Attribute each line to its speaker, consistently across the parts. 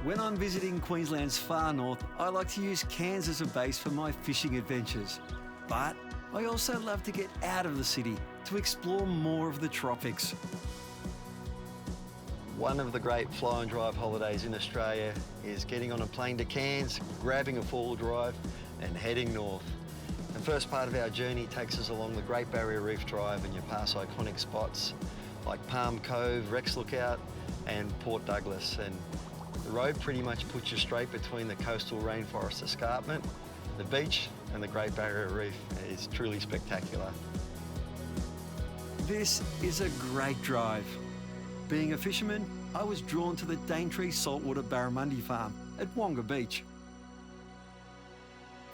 Speaker 1: When I'm visiting Queensland's far north, I like to use Cairns as a base for my fishing adventures. But I also love to get out of the city to explore more of the tropics. One of the great fly and drive holidays in Australia is getting on a plane to Cairns, grabbing a four-wheel drive and heading north. The first part of our journey takes us along the Great Barrier Reef Drive, and you pass iconic spots like Palm Cove, Rex Lookout and Port Douglas. And the road pretty much puts you straight between the coastal rainforest escarpment, the beach and the Great Barrier Reef. It's truly spectacular. This is a great drive. Being a fisherman, I was drawn to the Daintree saltwater Barramundi farm at Wonga Beach.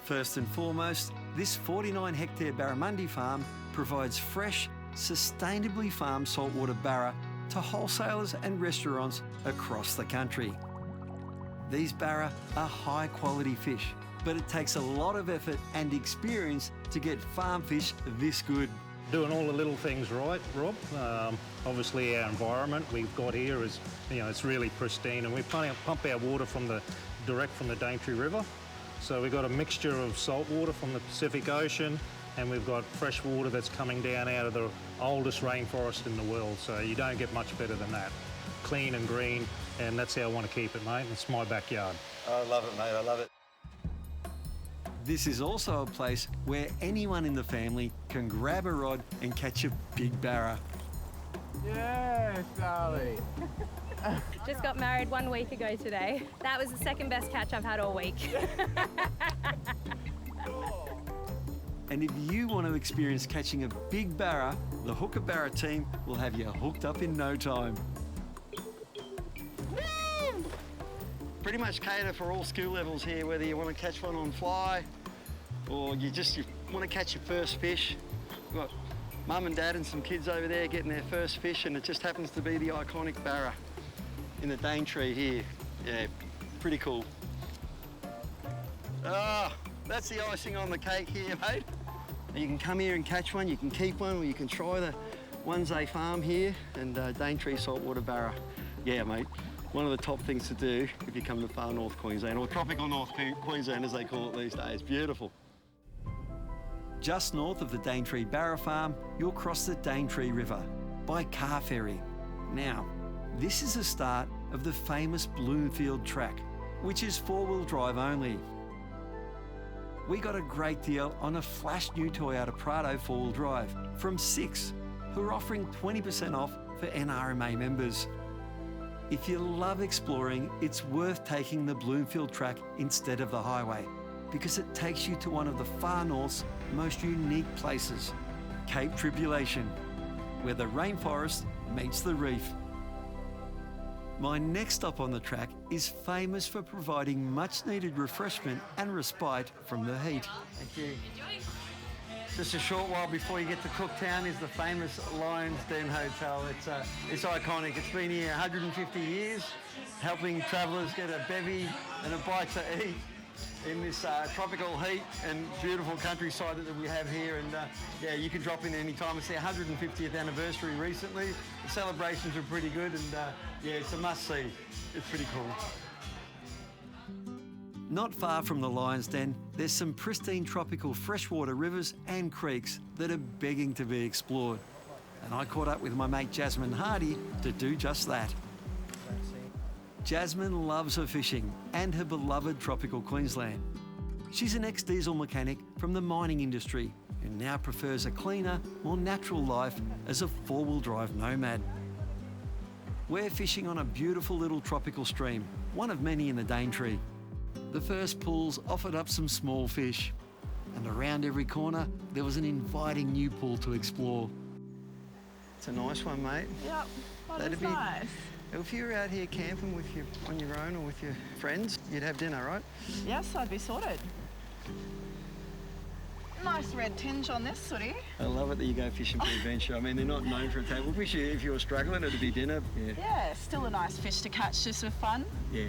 Speaker 1: First and foremost, this 49-hectare Barramundi farm provides fresh, sustainably farmed saltwater barra to wholesalers and restaurants across the country. These barra are high-quality fish, but it takes a lot of effort and experience to get farm fish this good.
Speaker 2: Doing all the little things right, Rob. Obviously our environment we've got here is, it's really pristine, and we pump our water direct from the Daintree River. So we've got a mixture of salt water from the Pacific Ocean, and we've got fresh water that's coming down out of the oldest rainforest in the world. So you don't get much better than that. Clean and green, and that's how I want to keep it, mate. It's my backyard.
Speaker 1: I love it, mate. I love it. This is also a place where anyone in the family can grab a rod and catch a big barra.
Speaker 3: Yes, Sally.
Speaker 4: Just got married 1 week ago today. That was the second best catch I've had all week.
Speaker 1: And if you want to experience catching a big barra, the Hooker Barra team will have you hooked up in no time. Pretty much cater for all skill levels here, whether you want to catch one on fly or you want to catch your first fish. We've got mum and dad and some kids over there getting their first fish, and it just happens to be the iconic barra in the Daintree here. Yeah, pretty cool. That's the icing on the cake here, mate. You can come here and catch one, you can keep one, or you can try the ones they farm here, and Daintree saltwater barra. Yeah, mate. One of the top things to do if you come to far North Queensland, or tropical North Queensland as they call it these days. Beautiful. Just north of the Daintree Barra Farm, you'll cross the Daintree River by car ferry. Now, this is the start of the famous Bloomfield track, which is four-wheel drive only. We got a great deal on a flash new Toyota Prado four-wheel drive from Six, who are offering 20% off for NRMA members. If you love exploring, it's worth taking the Bloomfield track instead of the highway, because it takes you to one of the far north's most unique places, Cape Tribulation, where the rainforest meets the reef. My next stop on the track is famous for providing much-needed refreshment and respite from the heat. Thank you. Just a short while before you get to Cooktown is the famous Lion's Den Hotel. It's iconic. It's been here 150 years, helping travellers get a bevy and a bite to eat in this tropical heat and beautiful countryside that we have here. And yeah, you can drop in any time. It's their 150th anniversary recently. The celebrations are pretty good, and yeah, it's a must-see. It's pretty cool. Not far from the Lion's Den, there's some pristine tropical freshwater rivers and creeks that are begging to be explored. And I caught up with my mate Jasmine Hardy to do just that. Jasmine loves her fishing and her beloved tropical Queensland. She's an ex-diesel mechanic from the mining industry who now prefers a cleaner, more natural life as a four-wheel drive nomad. We're fishing on a beautiful little tropical stream, one of many in the Daintree. The first pools offered up some small fish, and around every corner there was an inviting new pool to explore. It's a nice one, mate.
Speaker 5: Yep, that'd be nice.
Speaker 1: If you were out here camping on your own or with your friends, you'd have dinner, right?
Speaker 5: Yes, I'd be sorted. Nice red tinge on this, Sooty.
Speaker 1: I love it that you go fishing for adventure. I mean, they're not known for a table fish. If you were struggling, it'd be dinner. Yeah.
Speaker 5: Yeah, still a nice fish to catch just for fun.
Speaker 1: Yeah.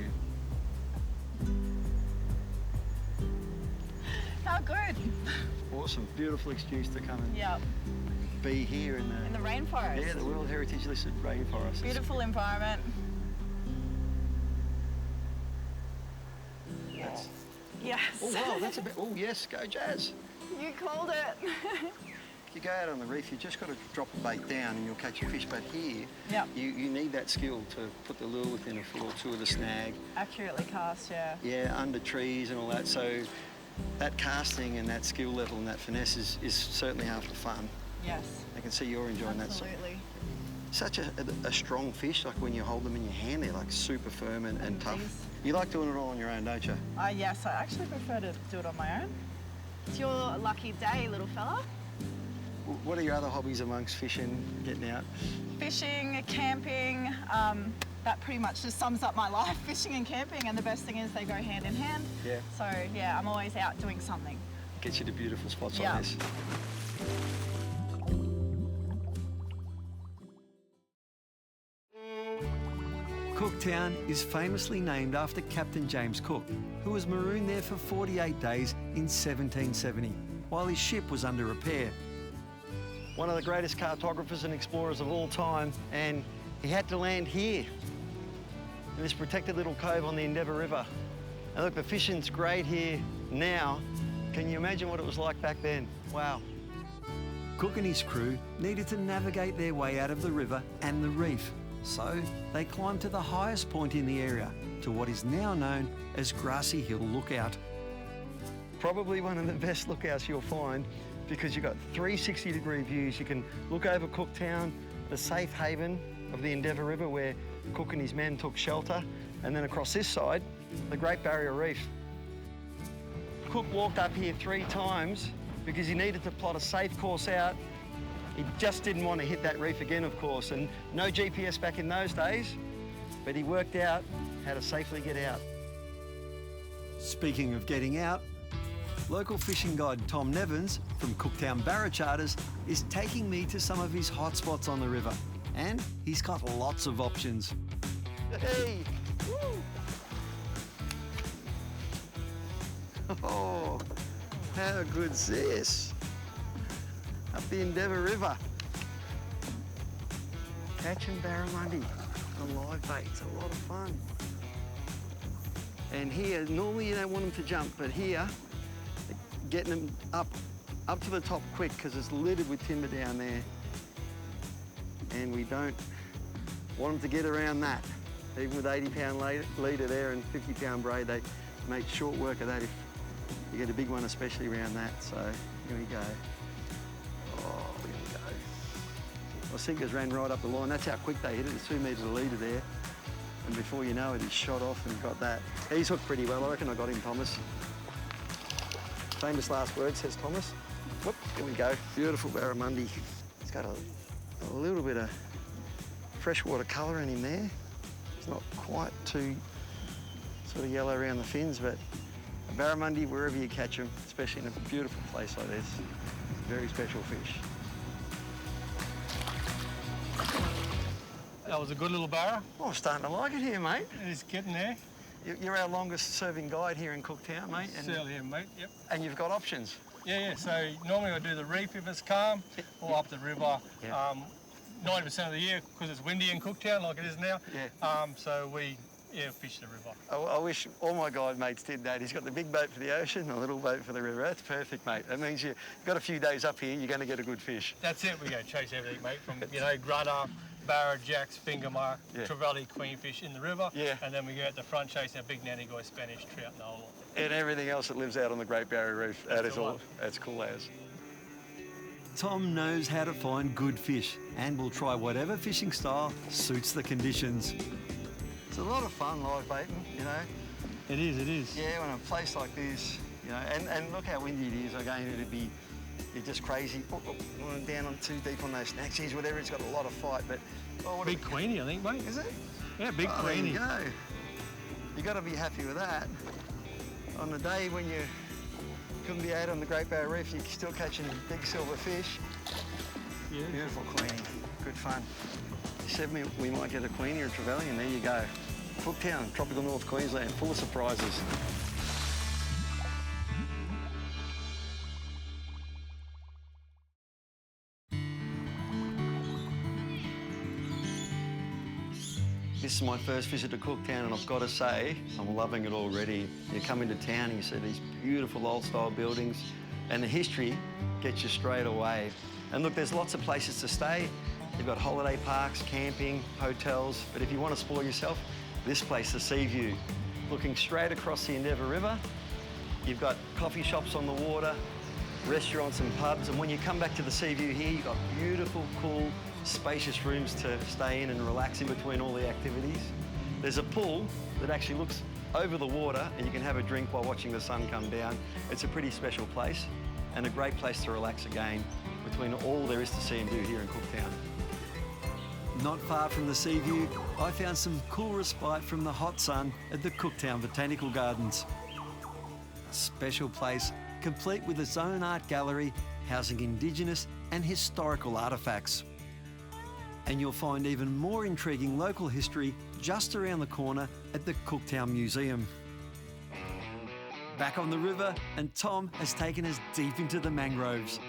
Speaker 5: How good.
Speaker 1: Awesome. Beautiful excuse to come and be here in
Speaker 5: the rainforest.
Speaker 1: Yeah, the World Heritage listed rainforest.
Speaker 5: Beautiful environment. Yes.
Speaker 1: Oh, wow, that's a bit... Oh, yes, go Jazz.
Speaker 5: You called it.
Speaker 1: You go out on the reef, you just got to drop a bait down and you'll catch a fish. But here,
Speaker 5: Yep.
Speaker 1: you need that skill to put the lure within a foot or two of the snag.
Speaker 5: Accurately cast, yeah.
Speaker 1: Yeah, under trees and all that. So that casting and that skill level and that finesse is certainly half the fun.
Speaker 5: Yes.
Speaker 1: I can see you're enjoying
Speaker 5: Absolutely.
Speaker 1: that. Such a strong fish, like when you hold them in your hand, they're like super firm and tough.
Speaker 5: These.
Speaker 1: You like doing it all on your own, don't you?
Speaker 5: Yes, I actually prefer to do it on my own. It's your lucky day, little fella.
Speaker 1: What are your other hobbies amongst fishing, getting out?
Speaker 5: Fishing, camping, that pretty much just sums up my life, fishing and camping, and the best thing is they go hand in hand.
Speaker 1: Yeah.
Speaker 5: So yeah, I'm always out doing something.
Speaker 1: Gets you to beautiful spots
Speaker 5: Yeah.
Speaker 1: like this. Cooktown is famously named after Captain James Cook, who was marooned there for 48 days in 1770, while his ship was under repair. One of the greatest cartographers and explorers of all time, and he had to land here, in this protected little cove on the Endeavour River. And look, the fishing's great here now. Can you imagine what it was like back then? Wow. Cook and his crew needed to navigate their way out of the river and the reef, so they climbed to the highest point in the area, to what is now known as Grassy Hill Lookout. Probably one of the best lookouts you'll find, because you've got 360-degree views. You can look over Cooktown, the safe haven of the Endeavour River where Cook and his men took shelter, and then across this side, the Great Barrier Reef. Cook walked up here 3 times because he needed to plot a safe course out. He just didn't want to hit that reef again, of course, and no GPS back in those days, but he worked out how to safely get out. Speaking of getting out, local fishing guide Tom Nevins from Cooktown Barra Charters is taking me to some of his hotspots on the river, and he's got lots of options. Hey! Woo! Oh, how good's this? Up the Endeavour River. Catching barramundi on live bait, it's a lot of fun. And here, normally you don't want them to jump, but here, getting them up to the top quick because it's littered with timber down there. And we don't want them to get around that. Even with 80-pound leader there and 50-pound braid, they make short work of that if you get a big one, especially around that. So here we go. Oh, here we go. My sinkers ran right up the line. That's how quick they hit it. It's 2 metres a leader there. And before you know it, he's shot off and got that. He's hooked pretty well. I reckon I got him, Thomas. Famous last word, says Thomas. Whoop, here we go. Beautiful barramundi. It's got a little bit of freshwater colour in him there. It's not quite too sort of yellow around the fins, but a barramundi, wherever you catch them, especially in a beautiful place like this, very special fish.
Speaker 6: That was a good little barra.
Speaker 1: Oh, I'm starting to like it here, mate.
Speaker 6: It's getting there.
Speaker 1: You're our longest serving guide here in Cooktown, mate.
Speaker 6: Still here, mate, yep.
Speaker 1: And you've got options.
Speaker 6: Yeah, so normally I do the reef if it's calm, or up the river.
Speaker 1: Yeah.
Speaker 6: 90% of the year, because it's windy in Cooktown like it is now.
Speaker 1: Yeah.
Speaker 6: So we fish the river.
Speaker 1: I wish all my guide mates did that. He's got the big boat for the ocean, a little boat for the river. That's perfect, mate. That means you've got a few days up here, you're going to get a good fish.
Speaker 6: That's it, we go chase everything, mate, from, grunter, barra, jacks, finger mark, trevally, queenfish in the river.
Speaker 1: Yeah.
Speaker 6: And then we go at the front chasing our big nanny guy, Spanish, trout and the whole lot.
Speaker 1: And everything else that lives out on the Great Barrier Reef. That's cool as. Tom knows how to find good fish and will try whatever fishing style suits the conditions. It's a lot of fun live baiting,
Speaker 6: It is.
Speaker 1: Yeah, when a place like this, and look how windy it is. Again, you're just crazy. Going down on too deep on those snacks. Geez, whatever, it's got a lot of fight, but...
Speaker 6: Big queenie, I think, mate.
Speaker 1: Is it?
Speaker 6: Yeah, big queenie.
Speaker 1: There you go. You got to be happy with that. On the day when you couldn't be out on the Great Barrier Reef, you're still catching big silver fish.
Speaker 6: Yeah.
Speaker 1: Beautiful queenie. Good fun. You said we might get a queenie or a trevally, and there you go. Cooktown, tropical North Queensland, full of surprises. This is my first visit to Cooktown, and I've got to say, I'm loving it already. You come into town and you see these beautiful old-style buildings, and the history gets you straight away. And look, there's lots of places to stay. You've got holiday parks, camping, hotels, but if you want to spoil yourself, this place, the Sea View, looking straight across the Endeavour River. You've got coffee shops on the water, restaurants and pubs, and when you come back to the Sea View here, you've got beautiful, cool, spacious rooms to stay in and relax in between all the activities. There's a pool that actually looks over the water, and you can have a drink while watching the sun come down. It's a pretty special place, and a great place to relax again between all there is to see and do here in Cooktown. Not far from the Sea View, I found some cool respite from the hot sun at the Cooktown Botanical Gardens. A special place, complete with its own art gallery, housing Indigenous and historical artefacts. And you'll find even more intriguing local history just around the corner at the Cooktown Museum. Back on the river, and Tom has taken us deep into the mangroves.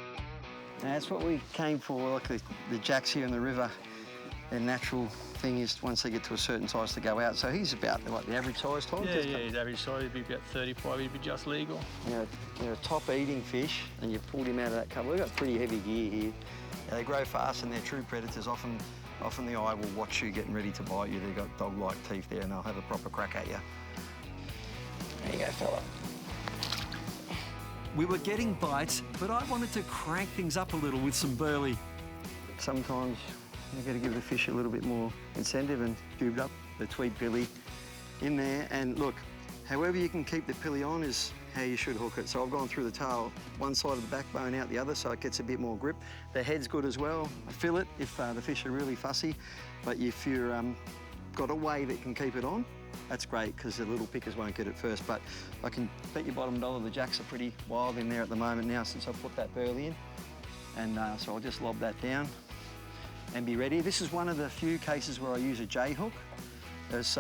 Speaker 1: Now, that's what we came for, like the jacks here in the river. Their natural thing is once they get to a certain size to go out. So he's about, what, the average size, Tom?
Speaker 6: Yeah, his average size would be about 35, he'd be just legal.
Speaker 1: You know, they're a top eating fish, and you've pulled him out of that cover. We've got pretty heavy gear here. They grow fast and they're true predators. Often the eye will watch you getting ready to bite you. They've got dog-like teeth there and they'll have a proper crack at you. There you go, fella. We were getting bites, but I wanted to crank things up a little with some burley. Sometimes you've got to give the fish a little bit more incentive, and cubed up the tweed pilly in there. And look, however you can keep the pilly on is how you should hook it. So I've gone through the tail, one side of the backbone out the other, so it gets a bit more grip. The head's good as well. I fill it if the fish are really fussy, but if you've got a way that can keep it on, that's great, because the little pickers won't get it first. But I can bet your bottom dollar the jacks are pretty wild in there at the moment now since I've put that burley in. And so I'll just lob that down and be ready. This is one of the few cases where I use a J hook. As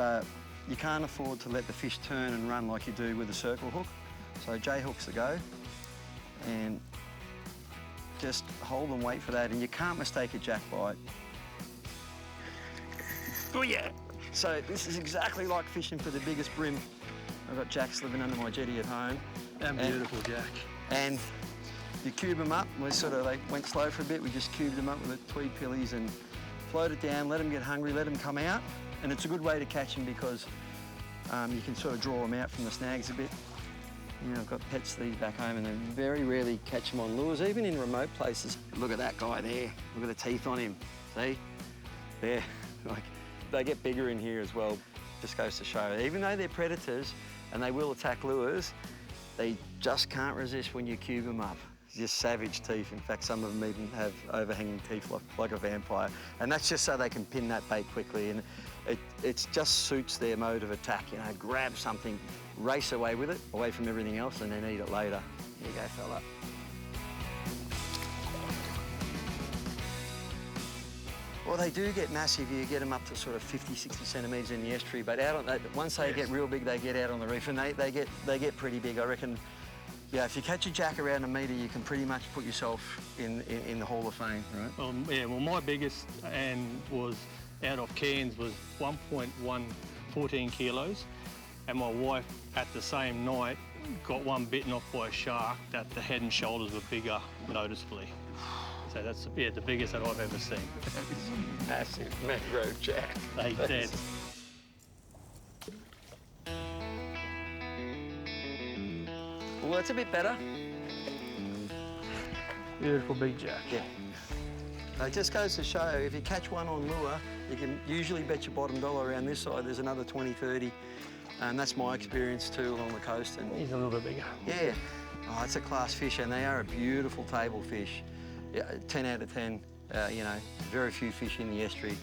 Speaker 1: you can't afford to let the fish turn and run like you do with a circle hook. So J hook's the go, and just hold and wait for that, and you can't mistake a jack bite. Oh yeah! So this is exactly like fishing for the biggest brim. I've got jacks living under my jetty at home.
Speaker 6: And beautiful jack.
Speaker 1: And you cube them up. They went slow for a bit. We just cubed them up with the tweed pillies and float it down, let them get hungry, let them come out. And it's a good way to catch them because you can sort of draw them out from the snags a bit. You know, I've got pets these back home and they very rarely catch them on lures, even in remote places. Look at that guy there. Look at the teeth on him. See? There. Like, they get bigger in here as well. Just goes to show. Even though they're predators and they will attack lures, they just can't resist when you cube them up. Just savage teeth. In fact, some of them even have overhanging teeth like a vampire. And that's just so they can pin that bait quickly. And it just suits their mode of attack. You know, grab something, race away with it, away from everything else, and then eat it later. Here you go, fella. Well, they do get massive. You get them up to sort of 50, 60 centimetres in the estuary, but out on that, once they get real big, they get out on the reef, and they get pretty big. I reckon, yeah, if you catch a jack around a metre, you can pretty much put yourself in the Hall of Fame, right?
Speaker 6: Well, yeah, well, my biggest was out of Cairns was 14 kilos, and my wife at the same night got one bitten off by a shark that the head and shoulders were bigger noticeably. So that's the biggest that I've ever seen.
Speaker 1: Massive mangrove jack.
Speaker 6: They did.
Speaker 1: Well, that's a bit better.
Speaker 6: Beautiful big jack.
Speaker 1: Yeah. It just goes to show, if you catch one on lure, you can usually bet your bottom dollar around this side there's another 20, 30. And that's my experience too along the coast. And
Speaker 6: He's a little bit bigger.
Speaker 1: yeah. Oh, it's a class fish, and they are a beautiful table fish. Yeah, 10 out of 10. You know, very few fish in the estuary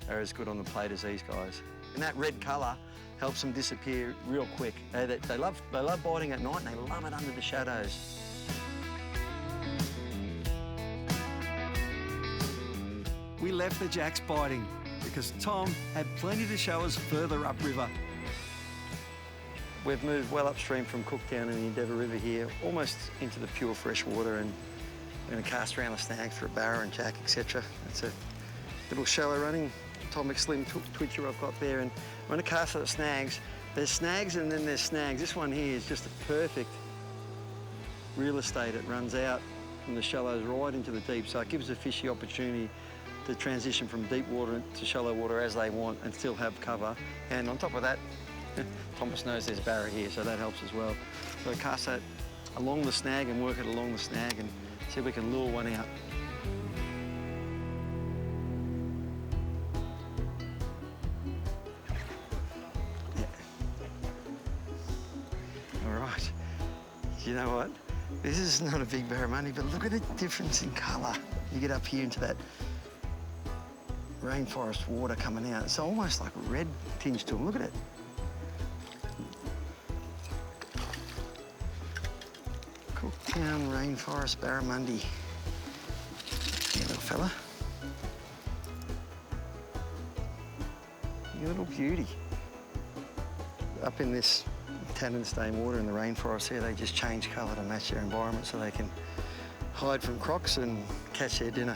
Speaker 1: are as good on the plate as these guys. And that red colour helps them disappear real quick. They love biting at night, and they love it under the shadows. We left the jacks biting because Tom had plenty to show us further upriver. We've moved well upstream from Cooktown and the Endeavour River here, almost into the pure fresh water, and we're going to cast around the snags for a barra and jack, etc. It's a little shallow running atomic slim twitcher I've got there, and I'm going to cast it at snags. There's snags and then there's snags. This one here is just a perfect real estate. It runs out from the shallows right into the deep, so it gives the fish the opportunity to transition from deep water to shallow water as they want and still have cover. And on top of that, Thomas knows there's barra here, so that helps as well. So cast that along the snag and work it along the snag and see if we can lure one out. Yeah. All right. You know what? This is not a big barramundi, but look at the difference in colour. You get up here into that rainforest water coming out. It's almost like a red tinge to them. Look at it. Cooktown rainforest barramundi. Here, little fella. You little beauty. Up in this tannin stained water in the rainforest here, they just change colour to match their environment so they can hide from crocs and catch their dinner.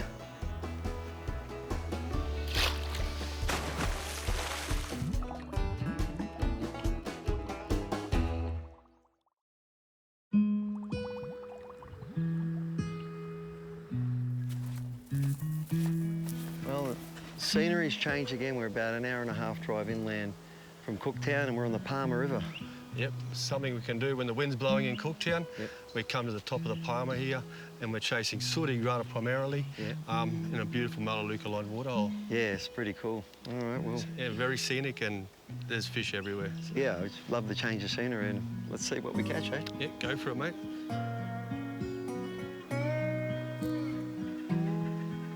Speaker 1: Well, the scenery's changed again. We're about an hour and a half drive inland from Cooktown and we're on the Palmer River.
Speaker 7: Yep, something we can do when the wind's blowing in Cooktown. Yep. We come to the top of the Palmer here and we're chasing sooty grana primarily in a beautiful Melaleuca-lined waterhole.
Speaker 1: Yeah, it's pretty cool. All right, well.
Speaker 7: Yeah, very scenic and there's fish everywhere.
Speaker 1: Yeah, I just love the change of scenery and let's see what we catch, eh?
Speaker 7: Yeah, go for it, mate.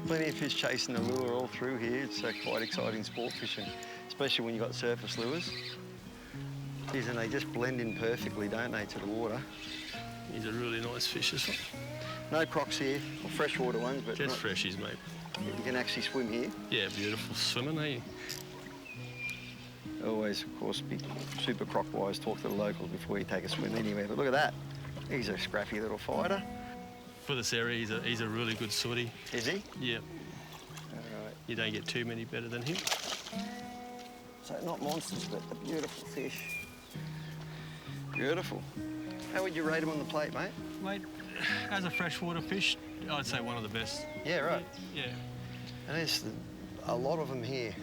Speaker 1: Plenty of fish chasing the lure all through here. It's quite exciting sport fishing, especially when you've got surface lures. Geez, and they just blend in perfectly, don't they, to the water?
Speaker 7: He's a really nice fish, this one.
Speaker 1: No crocs here, or freshwater ones, but
Speaker 7: just freshies, mate.
Speaker 1: You can actually swim here.
Speaker 7: Yeah, beautiful swimming, eh?
Speaker 1: Always, of course, be super croc-wise, talk to the locals before you take a swim anywhere. But look at that. He's a scrappy little fighter.
Speaker 7: For this area, he's a really good sooty.
Speaker 1: Is he?
Speaker 7: Yeah.
Speaker 1: All right.
Speaker 7: You don't get too many better than him.
Speaker 1: So not monsters, but a beautiful fish. Beautiful. How would you rate him on the plate, mate?
Speaker 7: Mate, as a freshwater fish, I'd say one of the best.
Speaker 1: Yeah, right.
Speaker 7: Yeah.
Speaker 1: And there's a lot of them here.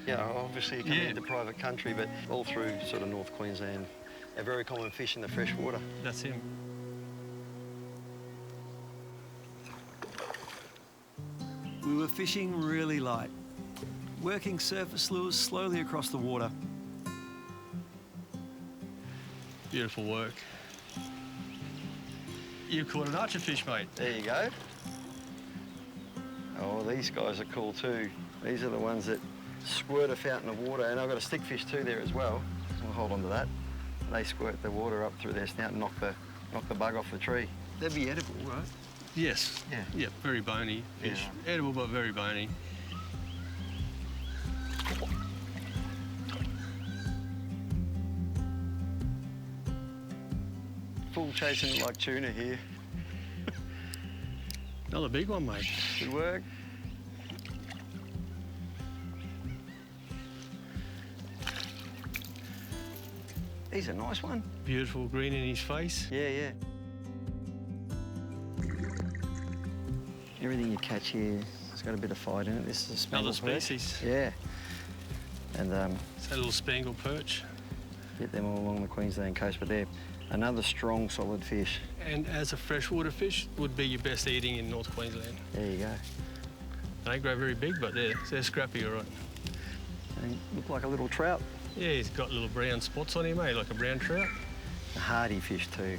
Speaker 1: Yeah, obviously you come into private country, but all through sort of North Queensland, a very common fish in the freshwater.
Speaker 7: That's him.
Speaker 1: We were fishing really light, working surface lures slowly across the water.
Speaker 7: Beautiful work. You caught an archerfish, mate.
Speaker 1: There you go. Oh, these guys are cool too. These are the ones that squirt a fountain of water, and I've got a stickfish too there as well. We'll hold on to that. They squirt the water up through their snout and knock the bug off the tree. They'd be edible, right?
Speaker 7: Yes.
Speaker 1: Yeah.
Speaker 7: Yeah, very bony fish. Yeah. Edible, but very bony.
Speaker 1: Full chasing it like tuna here.
Speaker 7: Another big one, mate.
Speaker 1: Good work. He's a nice one.
Speaker 7: Beautiful green in his face.
Speaker 1: Yeah, yeah. Everything you catch here has got a bit of fight in it. This is a spangled
Speaker 7: Another species.
Speaker 1: perch. Yeah. And
Speaker 7: it's a little spangled perch.
Speaker 1: get them all along the Queensland coast, but they're another strong, solid fish.
Speaker 7: And as a freshwater fish, would be your best eating in North Queensland.
Speaker 1: There you go.
Speaker 7: They don't grow very big, but they're scrappy, all right.
Speaker 1: They look like a little trout.
Speaker 7: Yeah, he's got little brown spots on him, eh? Like a brown trout.
Speaker 1: A hardy fish too.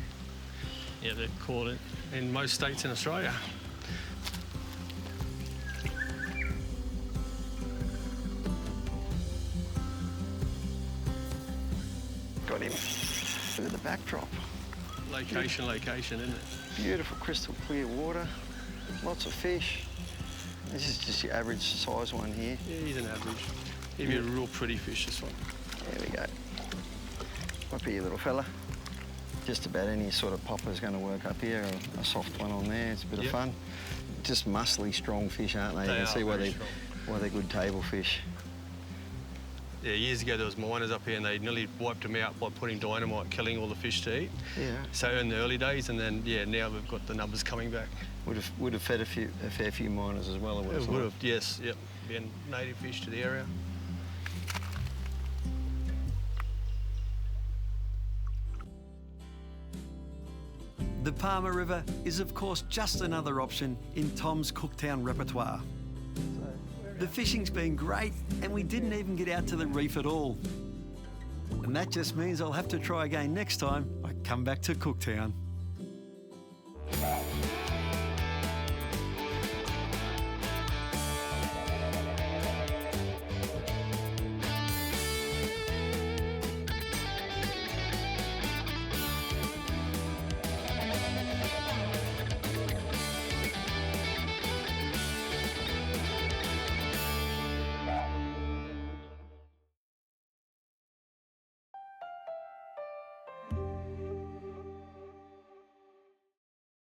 Speaker 7: Yeah, they're called it in most states in Australia.
Speaker 1: Got him. Look at the backdrop.
Speaker 7: Location, isn't it?
Speaker 1: Beautiful crystal clear water, lots of fish. This is just your average size one here.
Speaker 7: Yeah, he's an average. He'd be a real pretty fish, this one.
Speaker 1: There we go. Might be your little fella. Just about any sort of popper's going to work up here, or a soft one on there. It's a bit of fun. Just muscly, strong fish, aren't they? You can see why why they're good table fish.
Speaker 7: Yeah, years ago there was miners up here and they nearly wiped them out by putting dynamite, killing all the fish to eat.
Speaker 1: Yeah.
Speaker 7: So in the early days, and then yeah, now we've got the numbers coming back.
Speaker 1: Would have fed a fair few miners as well. I would have
Speaker 7: It
Speaker 1: thought.
Speaker 7: would have, yes, yep, being native fish to the area.
Speaker 1: The Palmer River is of course just another option in Tom's Cooktown repertoire. The fishing's been great and we didn't even get out to the reef at all. And that just means I'll have to try again next time I come back to Cooktown.